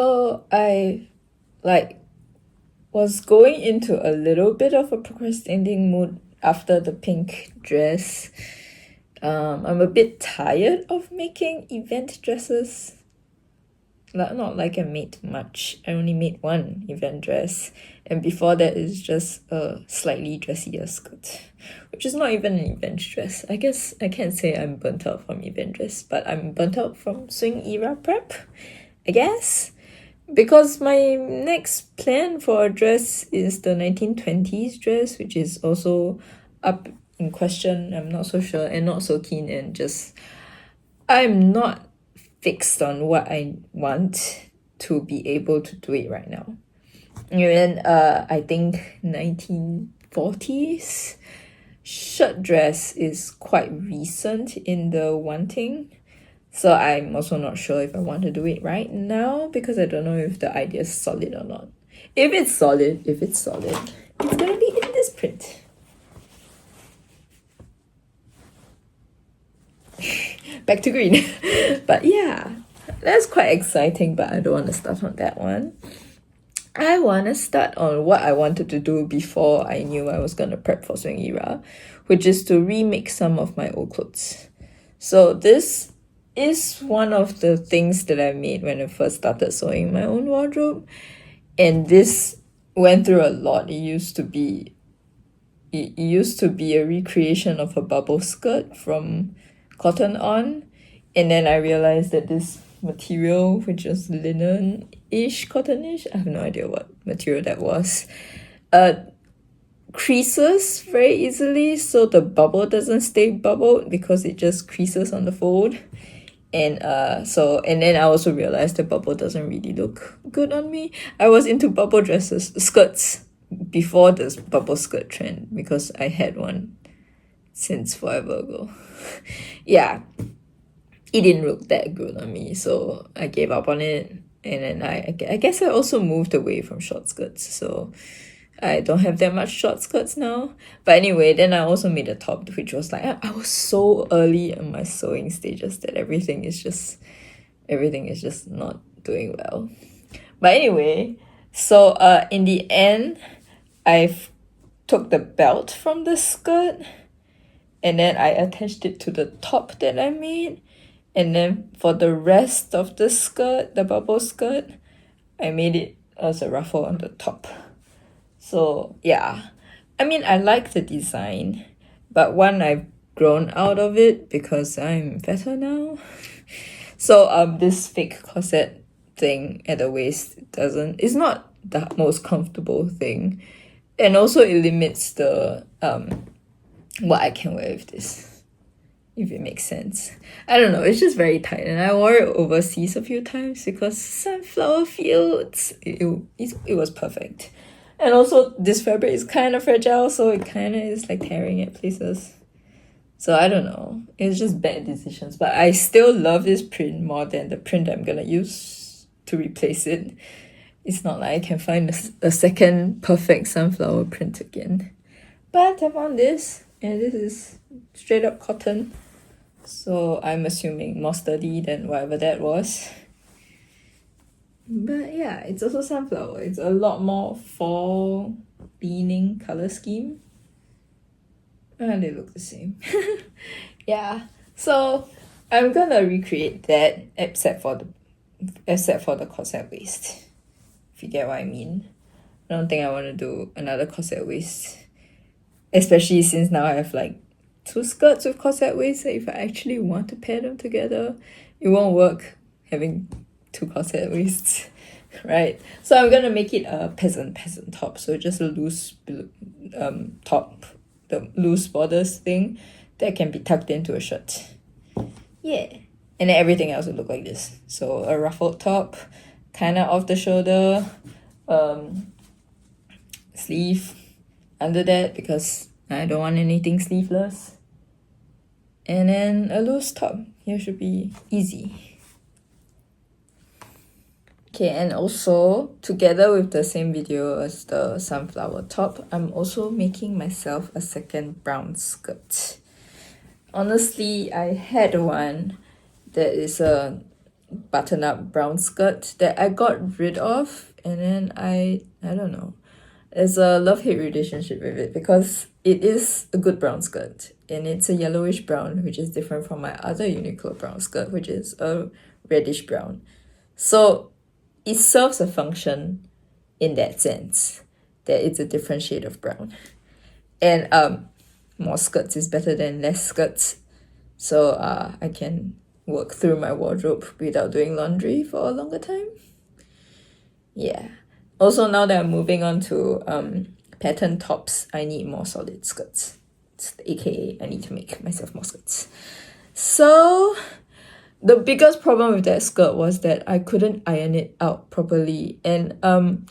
So I was going into a little bit of a procrastinating mood after the pink dress. I'm a bit tired of making event dresses. Not like I made much. I only made one event dress, and before that is just a slightly dressier skirt, which is not even an event dress. I guess I can't say I'm burnt out from event dress, but I'm burnt out from swing era prep, I guess. Because my next plan for a dress is the 1920s dress, which is also up in question. I'm not so sure and not so keen, and just I'm not fixed on what I want to be able to do it right now. And I think 1940s shirt dress is quite recent in the wanting. So I'm also not sure if I want to do it right now because I don't know if the idea is solid or not. If it's solid, it's gonna be in this print. Back to green. But yeah, that's quite exciting, but I don't want to start on that one. I want to start on what I wanted to do before I knew I was going to prep for swing era, which is to remake some of my old clothes. So this is one of the things that I made when I first started sewing my own wardrobe, and this went through a lot. It used to be a recreation of a bubble skirt from Cotton On, and then I realized that this material, which was linen-ish, cotton-ish, I have no idea what material that was, creases very easily, so the bubble doesn't stay bubbled because it just creases on the fold. And then I also realized the bubble doesn't really look good on me. I was into bubble skirts before this bubble skirt trend because I had one since forever ago. Yeah, it didn't look that good on me, so I gave up on it. And then I guess I also moved away from short skirts, so I don't have that much short skirts now. But anyway, then I also made a top, which was like, I was so early in my sewing stages that everything is just not doing well. But anyway, so in the end, I've took the belt from the skirt, and then I attached it to the top that I made. And then for the rest of the skirt, the bubble skirt, I made it as a ruffle on the top. So yeah, I mean, I like the design, but one, I've grown out of it because I'm better now. So this fake corset thing at the waist it's not the most comfortable thing, and also it limits the what I can wear with this, if it makes sense. I don't know, it's just very tight, and I wore it overseas a few times because sunflower fields, it was perfect. And also this fabric is kind of fragile, so it kind of is like tearing at places. So I don't know, it's just bad decisions, but I still love this print more than the print I'm gonna use to replace it. It's not like I can find a second perfect sunflower print again. But I found this, and this is straight up cotton, so I'm assuming more sturdy than whatever that was. But yeah, it's also sunflower. It's a lot more fall leaning color scheme, and they look the same. Yeah, so I'm gonna recreate that except for the corset waist, if you get what I mean. I don't think I want to do another corset waist, especially since now I have like 2 skirts with corset waist. If I actually want to pair them together, it won't work having 2 corset waists, right? So I'm gonna make it a peasant top, so just a loose top, the loose borders thing that can be tucked into a shirt. Yeah, and then everything else will look like this. So a ruffled top, kind of off the shoulder, sleeve under that because I don't want anything sleeveless, and then a loose top. Here should be easy. Okay, and also together with the same video as the sunflower top, I'm also making myself a second brown skirt. Honestly, I had one that is a button-up brown skirt that I got rid of, and then I don't know. There's a love-hate relationship with it because it is a good brown skirt and it's a yellowish brown, which is different from my other Uniqlo brown skirt, which is a reddish brown. So it serves a function in that sense that it's a different shade of brown. And more skirts is better than less skirts. So I can work through my wardrobe without doing laundry for a longer time. Yeah. Also, now that I'm moving on to pattern tops, I need more solid skirts. AKA, I need to make myself more skirts. So the biggest problem with that skirt was that I couldn't iron it out properly. And I'm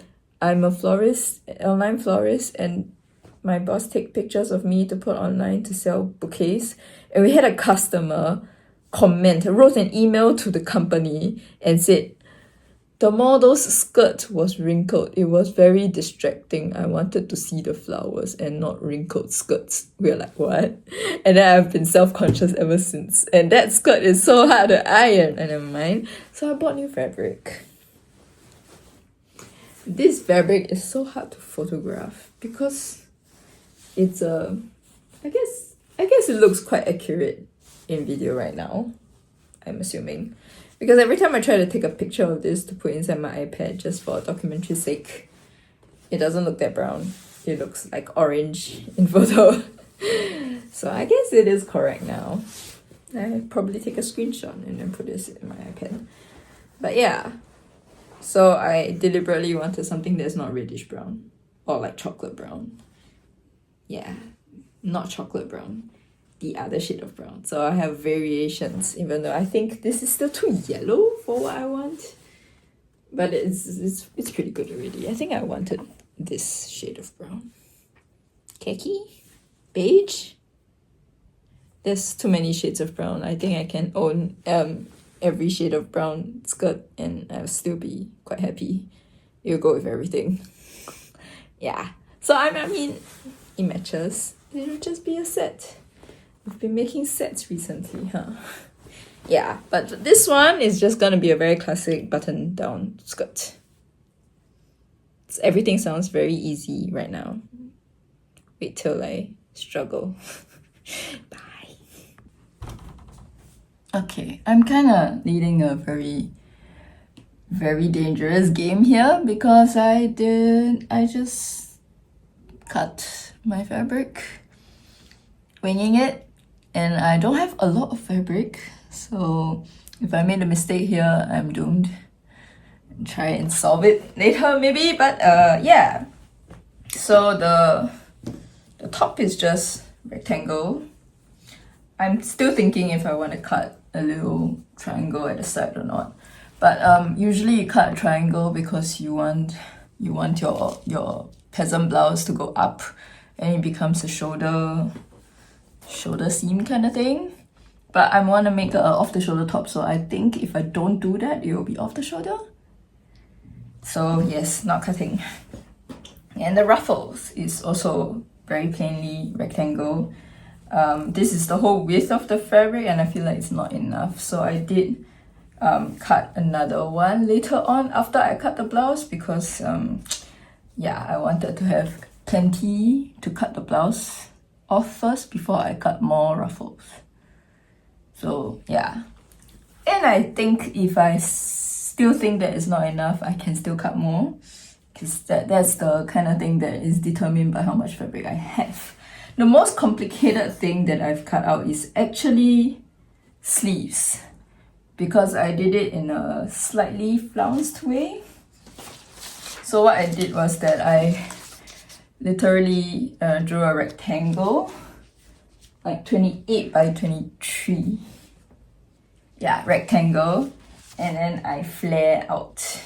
a florist, online florist, and my boss take pictures of me to put online to sell bouquets. And we had a customer wrote an email to the company and said, the model's skirt was wrinkled. It was very distracting. I wanted to see the flowers and not wrinkled skirts. We're like, what? And then I've been self-conscious ever since. And that skirt is so hard to iron. And never mind. So I bought new fabric. This fabric is so hard to photograph because it's I guess it looks quite accurate in video right now, I'm assuming. Because every time I try to take a picture of this to put inside my iPad just for documentary sake, it doesn't look that brown. It looks like orange in photo. So I guess it is correct now. I probably take a screenshot and then put this in my iPad. But yeah. So I deliberately wanted something that's not reddish brown. Or like chocolate brown. Yeah. Not chocolate brown. The other shade of brown. So I have variations, even though I think this is still too yellow for what I want. But it's pretty good already. I think I wanted this shade of brown. Khaki? Beige? There's too many shades of brown. I think I can own every shade of brown skirt and I'll still be quite happy. It'll go with everything. Yeah. So I mean, it matches. It'll just be a set. I've been making sets recently, huh? Yeah, but this one is just gonna be a very classic button-down skirt. Everything sounds very easy right now. Wait till I struggle. Bye. Okay, I'm kind of leading a very, very dangerous game here because I just cut my fabric, winging it. And I don't have a lot of fabric, so if I made a mistake here, I'm doomed. Try and solve it later maybe, but yeah. So the top is just rectangle. I'm still thinking if I want to cut a little triangle at the side or not. But usually you cut a triangle because you want your peasant blouse to go up and it becomes a shoulder seam kind of thing. But I want to make a off the shoulder top, so I think if I don't do that, it will be off the shoulder. So yes, not cutting. And the ruffles is also very plainly rectangle. This is the whole width of the fabric and I feel like it's not enough, so I did cut another one later on after I cut the blouse because yeah, I wanted to have plenty to cut the blouse off first before I cut more ruffles. So yeah, and I think if I still think that it's not enough, I can still cut more because that's the kind of thing that is determined by how much fabric I have. The most complicated thing that I've cut out is actually sleeves because I did it in a slightly flounced way. So what I did was that I literally drew a rectangle like 28 by 23. Yeah, rectangle. And then I flare out.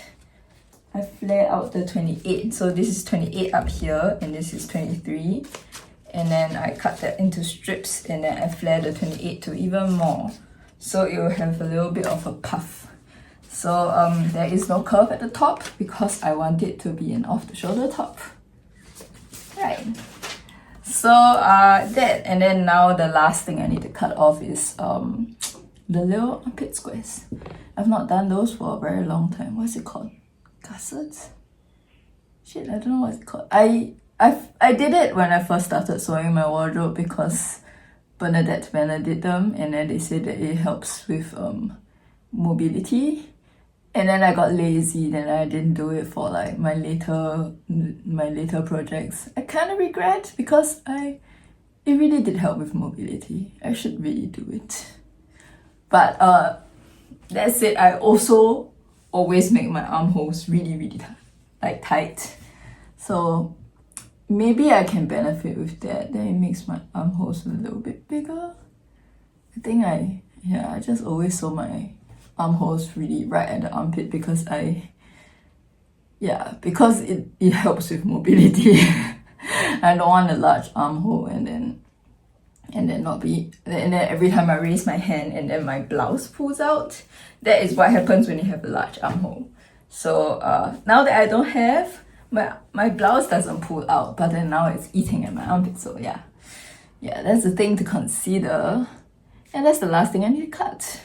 I flare out the 28. So this is 28 up here and this is 23. And then I cut that into strips and then I flare the 28 to even more. So it will have a little bit of a puff. So there is no curve at the top because I want it to be an off-the-shoulder top. Right. So that, and then now the last thing I need to cut off is the little armpit squares. I've not done those for a very long time. What's it called? Gussets? Shit, I don't know what it's called. I did it when I first started sewing my wardrobe because Bernadette did them, and then they said that it helps with mobility. And then I got lazy, then I didn't do it for like my later projects. I kind of regret because it really did help with mobility. I should really do it. But that said, I also always make my armholes really tight. So maybe I can benefit with that. Then it makes my armholes a little bit bigger. I think I just always sew my armholes really right at the armpit because it helps with mobility. I don't want a large armhole and then every time I raise my hand and then my blouse pulls out. That is what happens when you have a large armhole. So now that I don't have, my blouse doesn't pull out, but then now it's eating at my armpit. So yeah, that's the thing to consider. And that's the last thing I need to cut.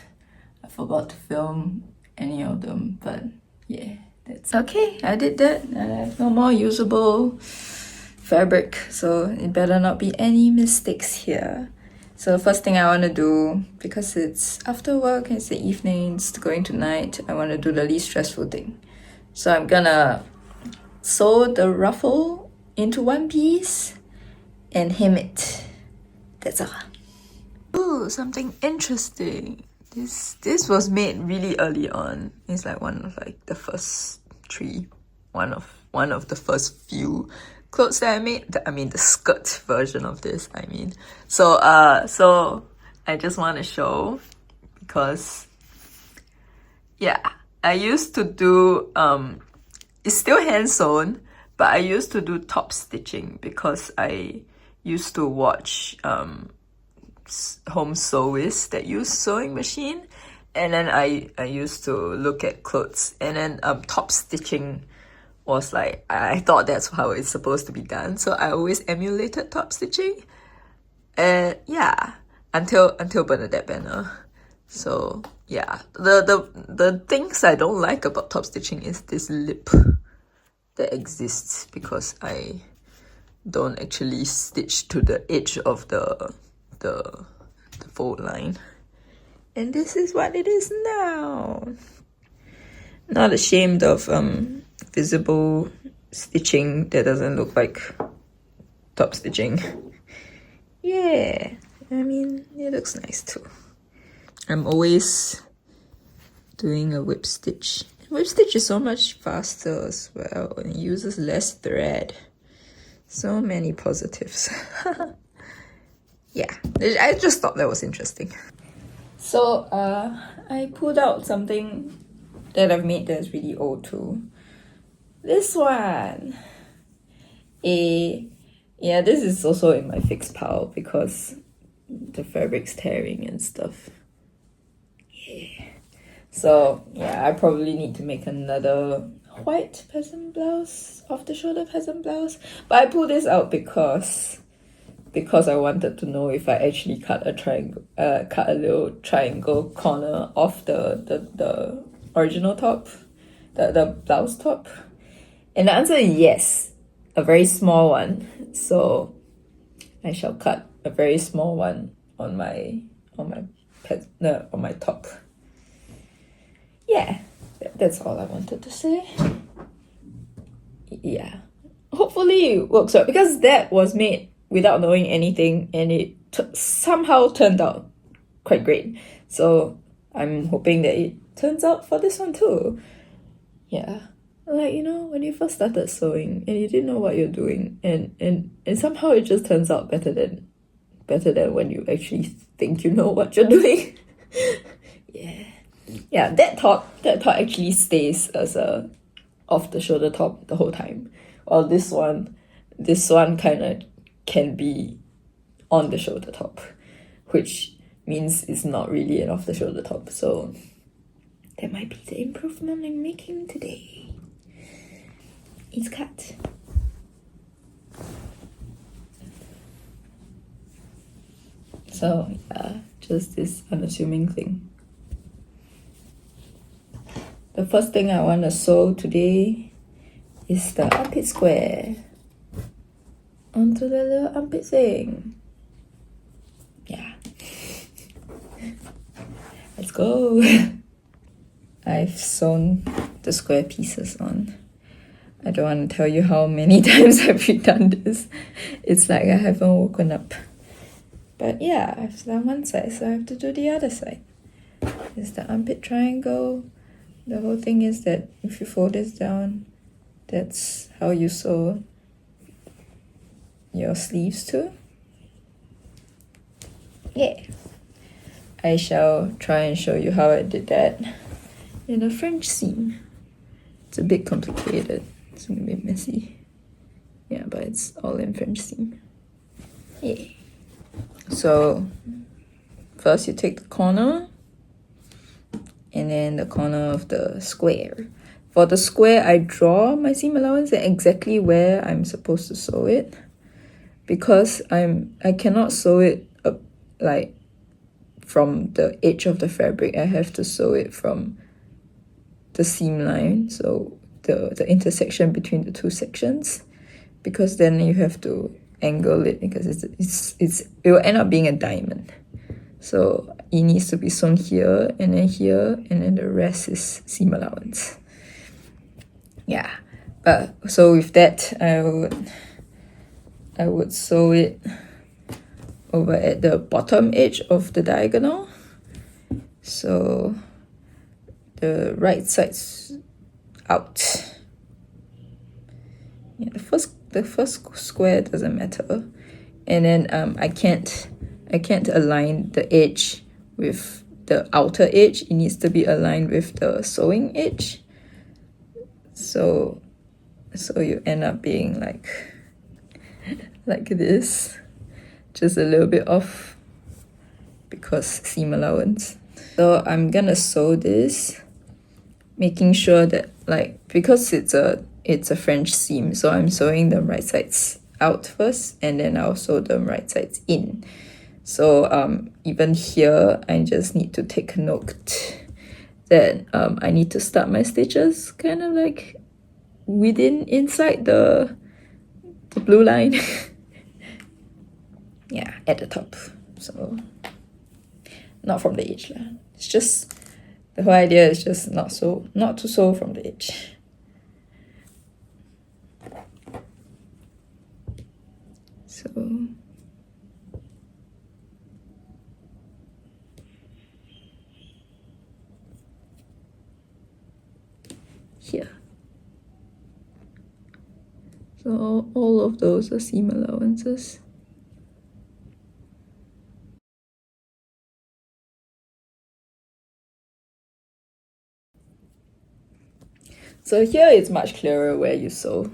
I forgot to film any of them, but yeah, that's okay. I did that. I have no more usable fabric, so it better not be any mistakes here. So the first thing I want to do, because it's after work, it's the evening, it's going to night, I want to do the least stressful thing. So I'm gonna sew the ruffle into one piece and hem it. That's all. Ooh, something interesting. This was made really early on. It's like one of like the first one of the first few clothes that I made. I mean the skirt version of this, I mean. So I just want to show because yeah, I used to do it's still hand sewn, but I used to do top stitching because I used to watch home sewists that use sewing machine, and then I used to look at clothes, and then top stitching was like, I thought that's how it's supposed to be done, so I always emulated top stitching, and yeah, until Bernadette Banner. So yeah, the things I don't like about top stitching is this lip that exists because I don't actually stitch to the edge of the fold line, and this is what it is now. Not ashamed of visible stitching that doesn't look like top stitching. Yeah, I mean, it looks nice too. I'm always doing a whip stitch. Whip stitch is so much faster as well and uses less thread. So many positives. Yeah, I just thought that was interesting. So I pulled out something that I've made that's really old too. This one. Yeah, this is also in my fixed pile because the fabric's tearing and stuff. Yeah. So yeah, I probably need to make another white peasant blouse, off the shoulder peasant blouse. But I pulled this out because I wanted to know if I actually cut a little triangle corner off the original top, the blouse top. And the answer is yes, a very small one. So I shall cut a very small one on my top. Yeah, that's all I wanted to say. Yeah, hopefully it works out because that was made without knowing anything, and it somehow turned out quite great. So I'm hoping that it turns out for this one too. Yeah, like, you know, when you first started sewing and you didn't know what you're doing, and somehow it just turns out better than when you actually think you know what you're doing. Yeah, that top actually stays as a off the shoulder top the whole time, while this one kind of can be on the shoulder top, which means it's not really an off the shoulder top. So that might be the improvement I'm making today. It's cut. So yeah, just this unassuming thing. the first thing I want to sew today is the armpit square onto the little armpit thing. Yeah. Let's go. I've sewn the square pieces on. I don't want to tell you how many times I've redone this. It's like I haven't woken up. But yeah, I've done one side, so I have to do the other side. It's the armpit triangle. The whole thing is that if you fold this down, that's how you sew your sleeves too. Yeah. I shall try and show you how I did that in a French seam. It's a bit complicated. It's a bit messy. Yeah, but it's all in French seam. Yeah. So first you take the corner and then the corner of the square. For the square, I draw my seam allowance at exactly where I'm supposed to sew it, because I cannot sew it up like from the edge of the fabric. I have to sew it from the seam line, so the intersection between the two sections, because then you have to angle it, because it will end up being a diamond. So it needs to be sewn here, and then the rest is seam allowance. Yeah, so with that, I would sew it over at the bottom edge of the diagonal. So the right side's out. Yeah, the first square doesn't matter. And then I can't align the edge with the outer edge. It needs to be aligned with the sewing edge. So you end up being like this, just a little bit off because seam allowance. So I'm gonna sew this, making sure that, like, because it's a French seam, so I'm sewing the right sides out first, and then I'll sew the right sides in. So even here, I just need to take note that I need to start my stitches kind of like inside the blue line. Yeah, at the top. So not from the edge lah. It's just, the whole idea is just not to sew from the edge. So here. So all of those are seam allowances. So here it's much clearer where you sew.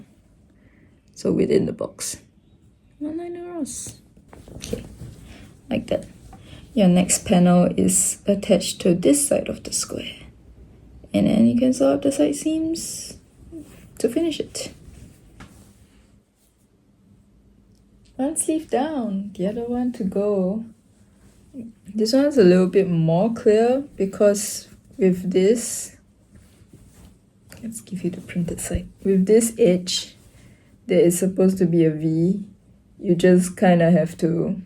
So within the box. 1 line across. Okay, like that. Your next panel is attached to this side of the square. And then you can sew up the side seams to finish it. One sleeve down, the other one to go. This one's a little bit more clear because with this, let's give you the printed side. With this edge, there is supposed to be a V. You just kind of have to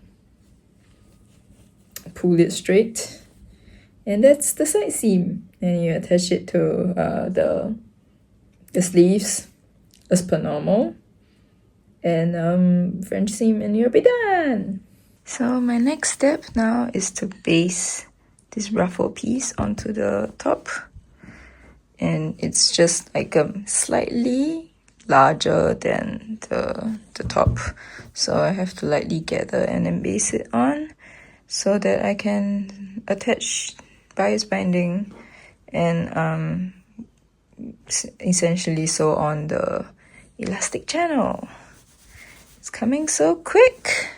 pull it straight. And that's the side seam. And you attach it to the sleeves as per normal. And French seam, and you'll be done. So my next step now is to baste this ruffle piece onto the top. And it's just like slightly larger than the top. So I have to lightly gather and then baste it on so that I can attach bias binding and essentially sew on the elastic channel. It's coming so quick.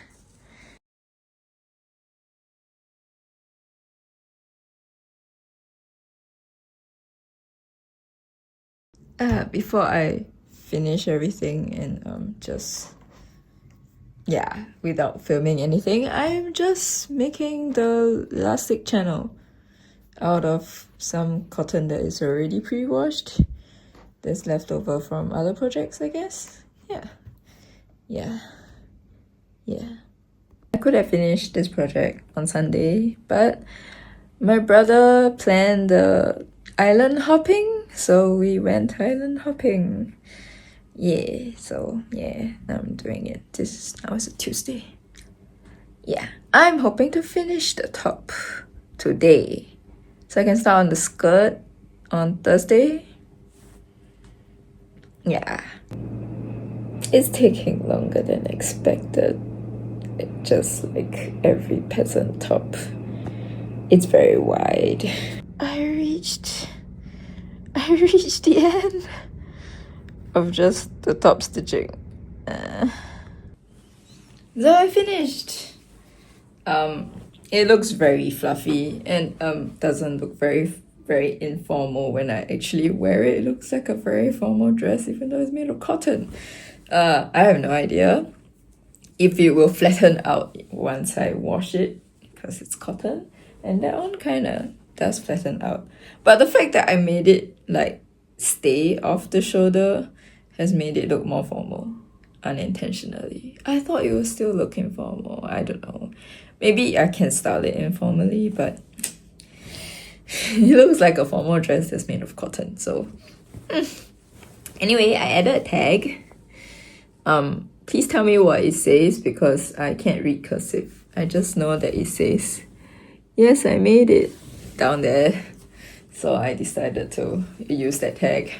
Before I finish everything and without filming anything, I'm just making the elastic channel. out of some cotton that is already pre-washed. That's left over from other projects, I guess. Yeah. I could have finished this project on Sunday, but my brother planned the island hopping, so we went island hopping. So I'm doing it. Now is a Tuesday. I'm hoping to finish the top today, so I can start on the skirt on Thursday. It's taking longer than expected. Just like every peasant top, it's very wide. I reached the end of just the top stitching. So I finished. It looks very fluffy and doesn't look very informal when I actually wear it. It looks like a very formal dress even though it's made of cotton. I have no idea if it will flatten out once I wash it because it's cotton, and that one kind of does flatten out. But the fact that I made it like stay off the shoulder has made it look more formal unintentionally. I thought it was still looking formal. I don't know. Maybe I can style it informally, but it looks like a formal dress that's made of cotton. So anyway, I added a tag. Please tell me what it says because I can't read cursive. I just know that it says, yes, I made it down there. So I decided to use that tag.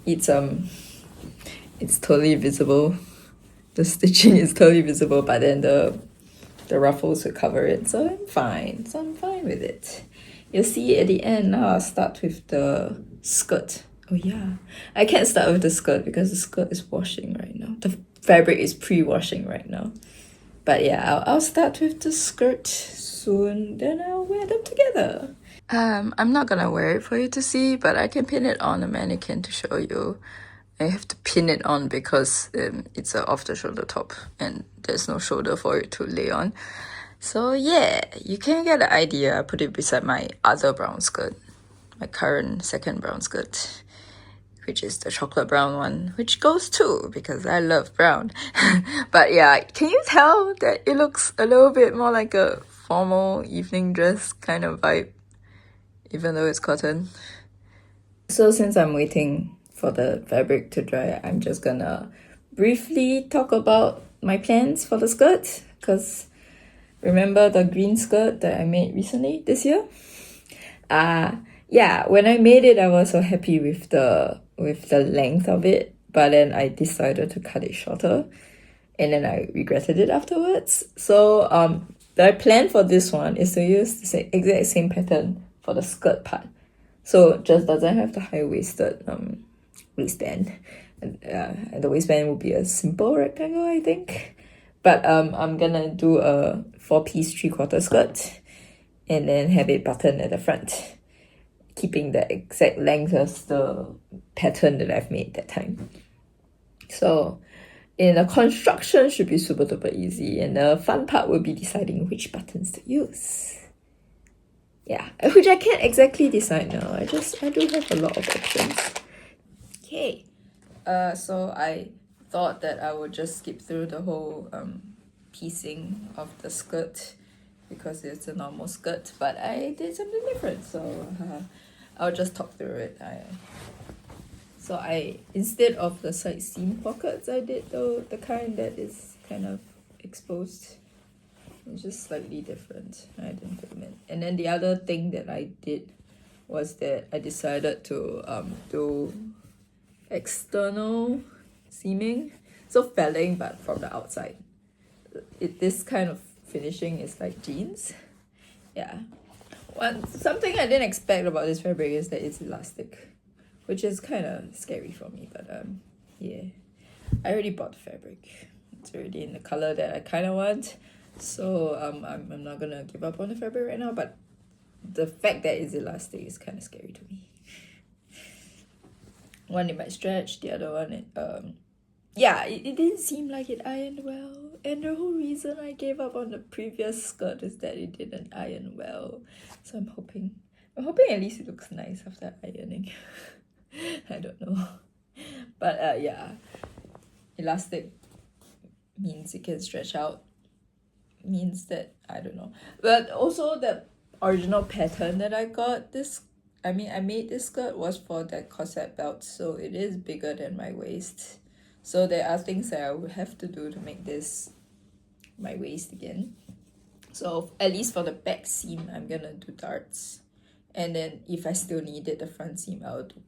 It's totally visible. The stitching is totally visible, but then the ruffles will cover it. So I'm fine. With it. You'll see at the end. Now I'll start with the skirt. Oh yeah, I can't start with the skirt because the skirt is washing right now. The fabric is pre-washing right now. But yeah, I'll start with the skirt soon, then I'll wear them together. I'm not gonna wear it for you to see, but I can pin it on a mannequin to show you. I have to pin it on because it's an off-the-shoulder top and there's no shoulder for it to lay on. So yeah, you can get an idea. I put it beside my other brown skirt, my current second brown skirt, which is the chocolate brown one, which goes too because I love brown. But yeah, can you tell that it looks a little bit more like a formal evening dress kind of vibe, even though it's cotton? So since I'm waiting for the fabric to dry, I'm just gonna briefly talk about my plans for the skirt, because remember the green skirt that I made recently this year? When I made it, I was so happy with the length of it, but then I decided to cut it shorter, and then I regretted it afterwards. So the plan for this one is to use the exact same pattern for the skirt part, so it just doesn't have the high-waisted waistband. The waistband will be a simple rectangle, I think. But I'm gonna do a 4-piece 3/4 skirt and then have it buttoned at the front, keeping the exact length as the pattern that I've made that time. So in the construction should be super duper easy, and the fun part will be deciding which buttons to use. Which I can't exactly decide now. I do have a lot of options. Okay. So I thought that I would just skip through the whole piecing of the skirt because it's a normal skirt, but I did something different, so I'll just talk through it. Instead of the side seam pockets, I did the kind that is kind of exposed. It's just slightly different. I didn't film it. And then the other thing that I did was that I decided to do external seaming, so felling but from the outside. This kind of finishing is like jeans. Something I didn't expect about this fabric is that it's elastic, which is kind of scary for me, but I already bought the fabric. It's already in the color that I kind of want, so I'm not gonna give up on the fabric right now, but the fact that it's elastic is kind of scary to me. One, it might stretch, the other one, it didn't seem like it ironed well. And the whole reason I gave up on the previous skirt is that it didn't iron well. So I'm hoping at least it looks nice after ironing. I don't know. But yeah, elastic means it can stretch out. Means that, I don't know. But also the original pattern that I got, I made this skirt was for that corset belt, so it is bigger than my waist. So there are things that I would have to do to make this my waist again. So at least for the back seam, I'm gonna do darts. And then if I still needed the front seam, I'll do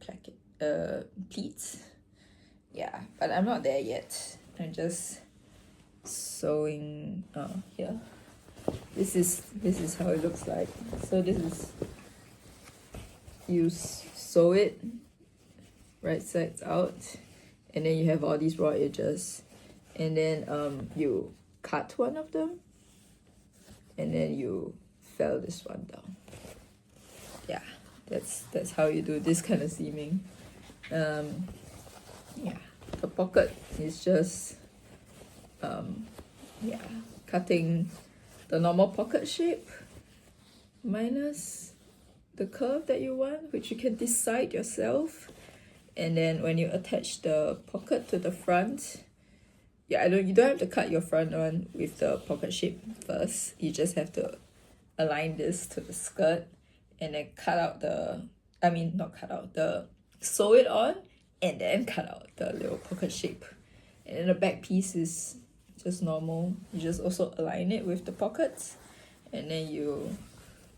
pleats. Yeah, but I'm not there yet. I'm just sewing here. This is how it looks like. So this is, you sew it right sides out, and then you have all these raw edges, and then you cut one of them, and then you fell this one down. Yeah, that's how you do this kind of seaming. Yeah, the pocket is just cutting the normal pocket shape minus the curve that you want, which you can decide yourself. And then when you attach the pocket to the front, you don't have to cut your front one with the pocket shape first. You just have to align this to the skirt and then sew it on and then cut out the little pocket shape. And then the back piece is just normal. You just also align it with the pockets, and then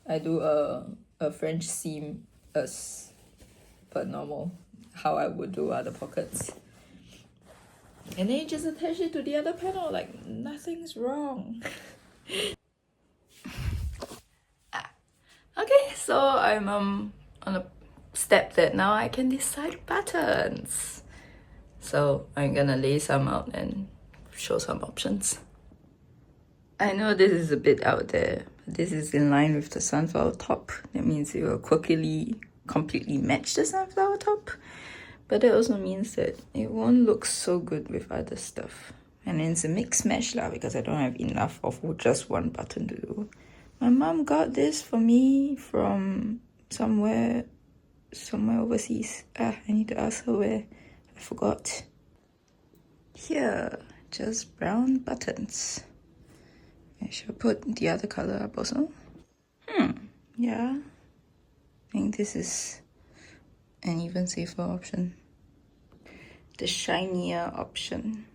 I do a French seam as per normal, how I would do other pockets. And then you just attach it to the other panel like nothing's wrong. Okay, so I'm on a step that now I can decide patterns. So I'm gonna lay some out and show some options. I know this is a bit out there, but this is in line with the sunflower top. That means it will quirkily completely match the sunflower top, but it also means that it won't look so good with other stuff. And it's a mix match lah, because I don't have enough of just one button to do. My mom got this for me from somewhere overseas. I need to ask her where. I forgot. Here, just brown buttons. I should put the other color up also. Yeah. I think this is an even safer option. The shinier option.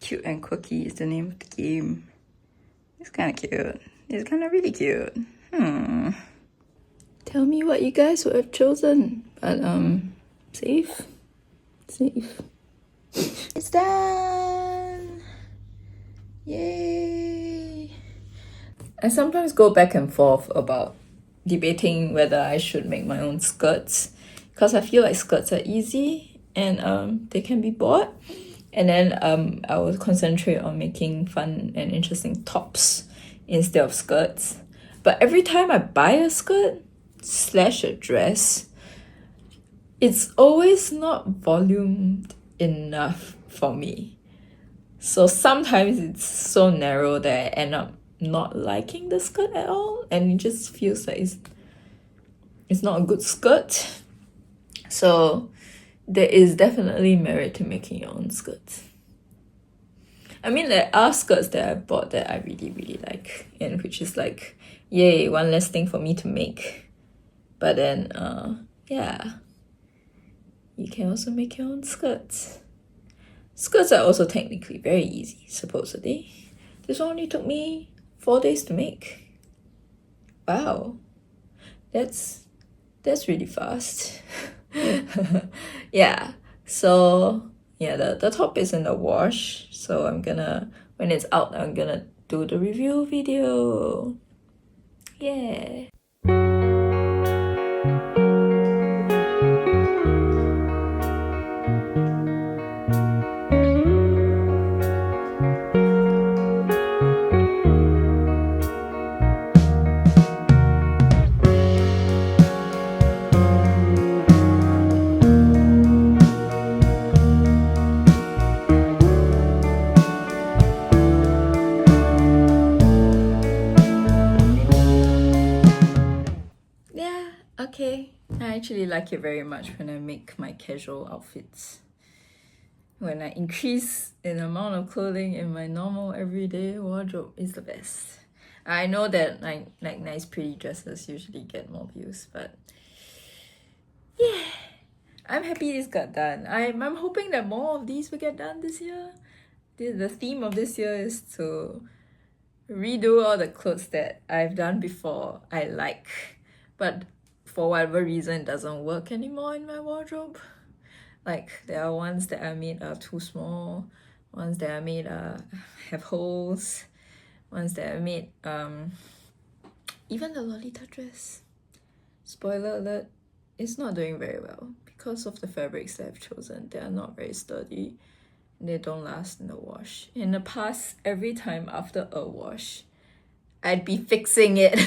Cute and Quirky is the name of the game. It's kind of cute. It's kind of really cute. Tell me what you guys would have chosen. But safe. It's done! Yay! I sometimes go back and forth about debating whether I should make my own skirts, because I feel like skirts are easy and they can be bought. And then I will concentrate on making fun and interesting tops instead of skirts. But every time I buy a skirt / a dress, it's always not volumed enough for me. So sometimes it's so narrow that I end up not liking the skirt at all, and it just feels like it's not a good skirt. So there is definitely merit to making your own skirts. I mean, there are skirts that I bought that I really, really like, and which is like, yay, one less thing for me to make. But then, yeah, you can also make your own skirts. Skirts are also technically very easy, supposedly. This one only took me 4 days to make. Wow, that's really fast. Yeah, so yeah, the top is in the wash, so when it's out, I'm gonna do the review video. Yeah. okay. I actually like it very much when I make my casual outfits. When I increase in amount of clothing in my normal everyday wardrobe is the best. I know that like nice pretty dresses usually get more views, but yeah, I'm happy this got done. I'm hoping that more of these will get done this year. The theme of this year is to redo all the clothes that I've done before I like, but for whatever reason it doesn't work anymore in my wardrobe. Like there are ones that I made are too small, ones that I made have holes, ones that I made even the Lolita dress. Spoiler alert, it's not doing very well because of the fabrics that I've chosen. They are not very sturdy. They don't last in the wash. In the past, every time after a wash, I'd be fixing it